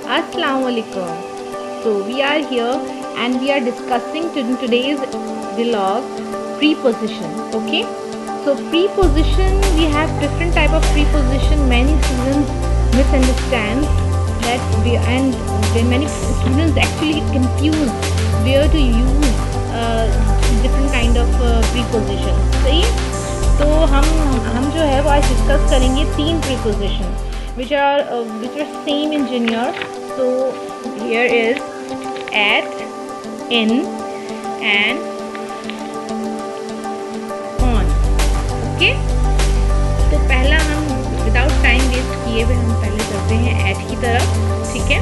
Assalamualaikum. So we are here and we are discussing today's vlog preposition. Okay. So preposition, we have different type of preposition. Many students misunderstand that many students actually confuse where to use different kind of preposition. सही है? तो हम जो है वो आज discuss करेंगे 3 preposition which are same in junior. So here is at, in and on. Okay. तो पहला हम विदाउट टाइम वेस्ट किए हुए हम पहले चलते हैं at की तरफ. ठीक है,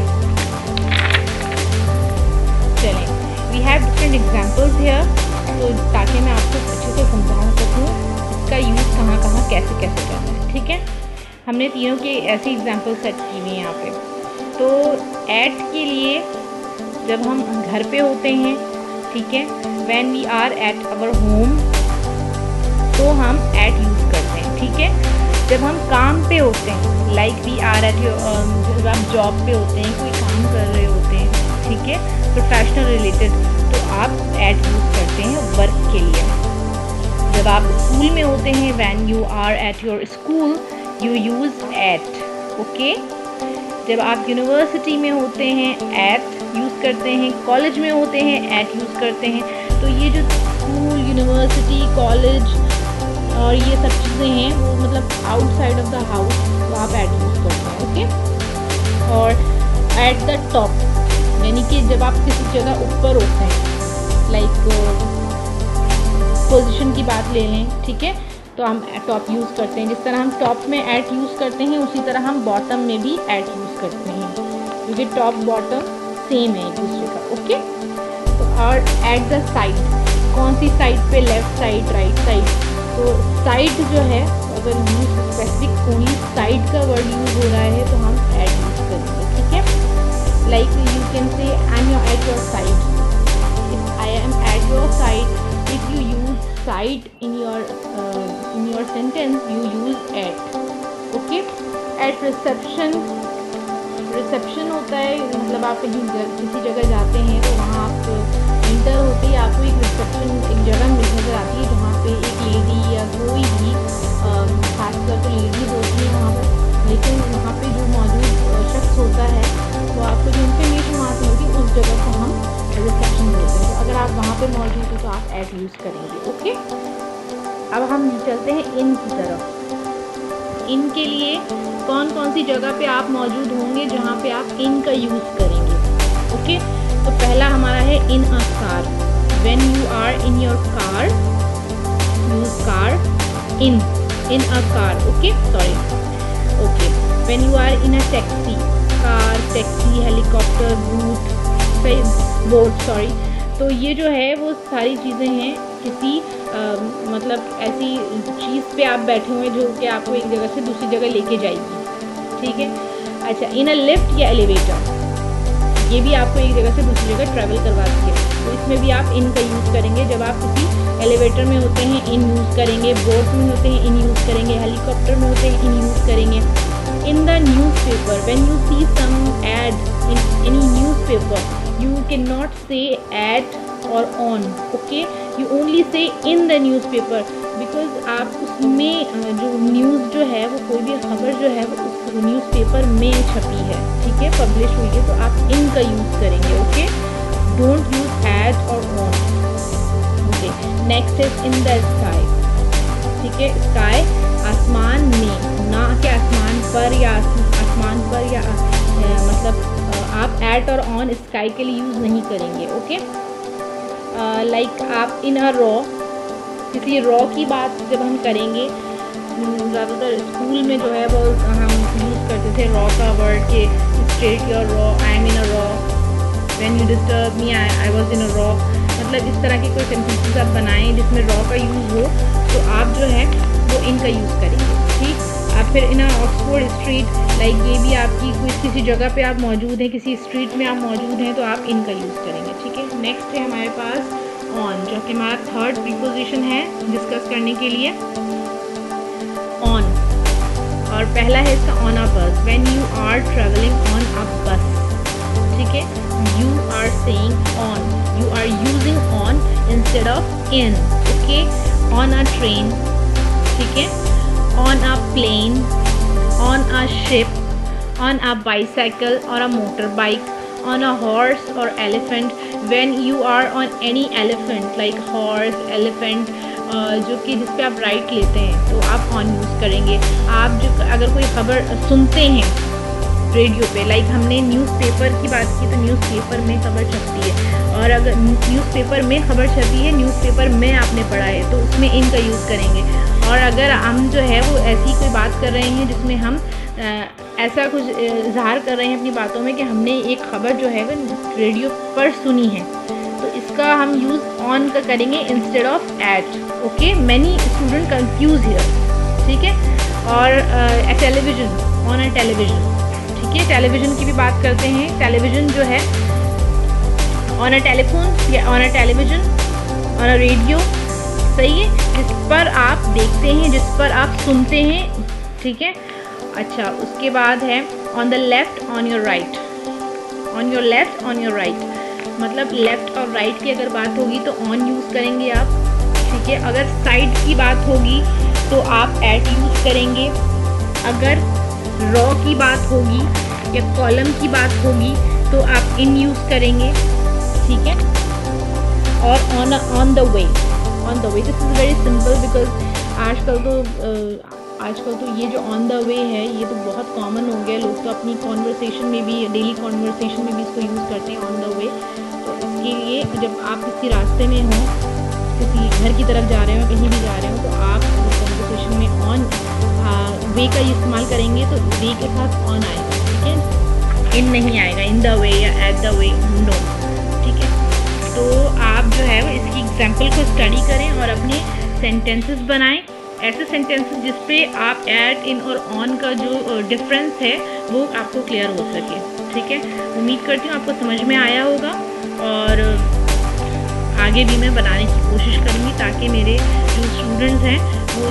चलें. We have different examples here. तो ताकि मैं आपको अच्छे से समझा सकूँ इसका यूज़ कहाँ कहाँ कैसे कैसे करना है. ठीक है, हमने तीनों के ऐसे एग्जाम्पल सेट किए हुए हैं यहाँ पे. तो एट के लिए जब हम घर पे होते हैं, ठीक है, when we are at our home, तो हम एट यूज़ करते हैं. ठीक है, जब हम काम पे होते हैं, लाइक वी आर एट जब आप जॉब पे होते हैं, कोई काम कर रहे होते हैं, ठीक है, प्रोफेशनल रिलेटेड, तो आप एट यूज़ करते हैं वर्क के लिए. जब आप स्कूल में होते हैं, when you are at your school, you use at. Okay. जब आप यूनिवर्सिटी में होते हैं, एट यूज़ करते हैं. कॉलेज में होते हैं, एट यूज़ करते हैं. तो ये जो स्कूल, यूनिवर्सिटी, कॉलेज और ये सब चीज़ें हैं वो मतलब आउटसाइड ऑफ द हाउस, तो आप एट यूज़ करते हैं. ओके. और एट द टॉप, यानी कि जब आप किसी जगह ऊपर होते हैं, लाइक पोजीशन की बात ले लें, ठीक है, तो हम टॉप यूज़ करते हैं. जिस तरह हम टॉप में एट यूज़ करते हैं उसी तरह हम बॉटम में भी एट यूज़ करते हैं, क्योंकि टॉप बॉटम सेम है एक दूसरे का. ओके. तो और एट द साइड, कौन सी साइड पे, लेफ़्ट साइड, राइट साइड. तो साइड जो है अगर यूज़ स्पेसिफिक ओनली साइड का वर्ड यूज़ हो रहा है तो हम एट यूज़ करेंगे. ठीक है, like you can say I am at your side. If I am at your side, if you use side in your sentence, you use at. Okay. At reception होता है, मतलब आप कहीं किसी जगह जाते हैं तो वहाँ आप इंटर होते ही आपको एक रिसेप्शन, एक जगह नज़र आती है जहाँ पे एक लेडी या कोई भी, खासकर तो लेडीज होती है वहाँ पर, लेकिन वहाँ पे जो मौजूद शख्स होता है तो आपको जो इन्फॉर्मेशन वहाँ से होगी उस जगह को हम रिसेप्शन बोलते हैं. तो अगर आप वहाँ पे मौजूद हो तो आप एट यूज़ करेंगे. ओके. अब हम चलते हैं इन की तरफ. इन के लिए कौन कौन सी जगह पे आप मौजूद होंगे जहाँ पे आप इन का यूज़ करेंगे. ओके. तो पहला हमारा है in a car. When you are in your car, use car. In a car. Okay, sorry. Okay. When you are in a taxi, car, taxi, helicopter, boat, sorry. तो ये जो है वो सारी चीज़ें हैं किसी मतलब ऐसी चीज़ पे आप बैठे हुए जो कि आपको एक जगह से दूसरी जगह लेके जाएगी. ठीक है. अच्छा, इन अ लिफ्ट या एलिवेटर, ये भी आपको एक जगह से दूसरी जगह ट्रैवल करवाती है, तो इसमें भी आप इन का यूज़ करेंगे. जब आप किसी एलिवेटर में होते हैं, इन यूज़ करेंगे. बोट में होते हैं, इन यूज़ करेंगे. हेलीकॉप्टर में होते हैं, इन यूज़ करेंगे. In the newspaper, when you see some ad in any newspaper, you cannot say at or on. Okay, you only say in the newspaper, because आप उसमें जो न्यूज़ जो है वो कोई भी खबर जो है वो उस न्यूज़पेपर में छपी है, ठीक है, पब्लिश हुई है, तो आप इन का यूज़ करेंगे. ओके. डोंट यूज at और on. Okay. Next is in the sky. ठीक है, स्काई आसमान में, ना कि आसमान पर या आसमान पर या मतलब आप एट और ऑन स्काई के लिए यूज़ नहीं करेंगे. ओके. लाइक आप इन अ रॉ, किसी रॉ की बात जब हम करेंगे, ज़्यादातर स्कूल में जो है वो हम यूज़ करते थे रॉ का वर्ड के straight your raw, I am in a raw, when you disturb me I was in a raw. मतलब इस तरह के कोई सेंटेंसेस आप बनाएं जिसमें रॉ का यूज़ हो तो आप जो है वो इन का यूज़ करेंगे. ठीक. आप फिर इन ऑक्सफोर्ड स्ट्रीट, लाइक ये भी आपकी किसी जगह पे आप मौजूद हैं, किसी स्ट्रीट में आप मौजूद हैं, तो आप इनका यूज़ करेंगे. ठीक है. नेक्स्ट है हमारे पास ऑन, जो कि हमारा थर्ड प्रीपोजिशन है डिस्कस करने के लिए. ऑन, और पहला है इसका on a bus. When you are travelling on a bus, instead of in, okay. On a train, ठीक है, on a plane, on a ship, on a bicycle or a motorbike, on a horse or elephant. When you are on any elephant like horse, elephant, जो कि जिस पे आप ride लेते हैं तो आप ऑन यूज़ करेंगे। आप जो अगर कोई खबर सुनते हैं रेडियो पे, लाइक हमने न्यूज़पेपर की बात की तो न्यूज़पेपर में खबर छपती है, और अगर न्यूज़पेपर में खबर छपी है, न्यूज़पेपर में आपने पढ़ा है तो उसमें इन का यूज़ करेंगे। और अगर हम जो है वो ऐसी कोई बात कर रहे हैं जिसमें हम ऐसा कुछ इजहार कर रहे हैं अपनी बातों में कि हमने एक खबर जो है वो रेडियो पर सुनी है, तो इसका हम यूज़ ऑन का करेंगे instead of at, okay. Many student confuse here, ठीक है। और टेलीविज़न, ऑन अ टेलीविज़न, ठीक है, टेलीविज़न की भी बात करते हैं। टेलीविज़न जो है ऑन अ टेलीफोन या on a television, on a radio, सही है, जिस पर आप देखते हैं, जिस पर आप सुनते हैं, ठीक है। अच्छा, उसके बाद है on the left, on your right, on your left, on your right, मतलब लेफ़्ट और राइट की अगर बात होगी तो ऑन यूज़ करेंगे आप, ठीक है। अगर साइड की बात होगी तो आप एट यूज़ करेंगे। अगर रॉ की बात होगी या कॉलम की बात होगी तो आप इन यूज़ करेंगे, ठीक है। और on the way, on the way, this is very simple because आजकल तो ये जो ऑन द वे है ये तो बहुत कॉमन हो गया। लोग तो अपनी कॉन्वर्सेशन में भी, डेली कॉन्वर्सेशन में भी इसको यूज़ करते हैं, ऑन द वे। तो इसके लिए जब आप किसी रास्ते में हो, किसी घर की तरफ जा रहे हो, कहीं भी जा रहे हो, तो आप कॉन्वर्सेशन में ऑन वे का इस्तेमाल करेंगे तो वे के साथ ऑन आएगा, ठीक है, इन नहीं आएगा, इन द वे या एट द वे, नो, ठीक है। तो आप जो है इसकी एग्जाम्पल को स्टडी करें और अपने सेंटेंसेस बनाएं, ऐसे सेंटेंसेस जिस पे आप ऐट, इन और ऑन का जो डिफरेंस है वो आपको क्लियर हो सके, ठीक है। उम्मीद करती हूँ आपको समझ में आया होगा, और आगे भी मैं बनाने की कोशिश करूँगी ताकि मेरे जो स्टूडेंट्स हैं वो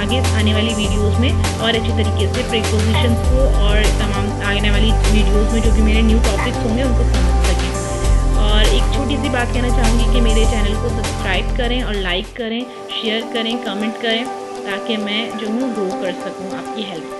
आगे आने वाली वीडियोस में और अच्छी तरीके से प्रीपोजिशंस को और तमाम आने वाली वीडियोस में जो भी मेरे न्यू टॉपिक्स होंगे उनको समझ सकें। और एक छोटी सी बात कहना चाहूँगी कि मेरे चैनल को सब्सक्राइब करें और लाइक करें, शेयर करें, कमेंट करें, ताकि मैं जो हूँ ग्रो कर सकूँ आपकी हेल्प से।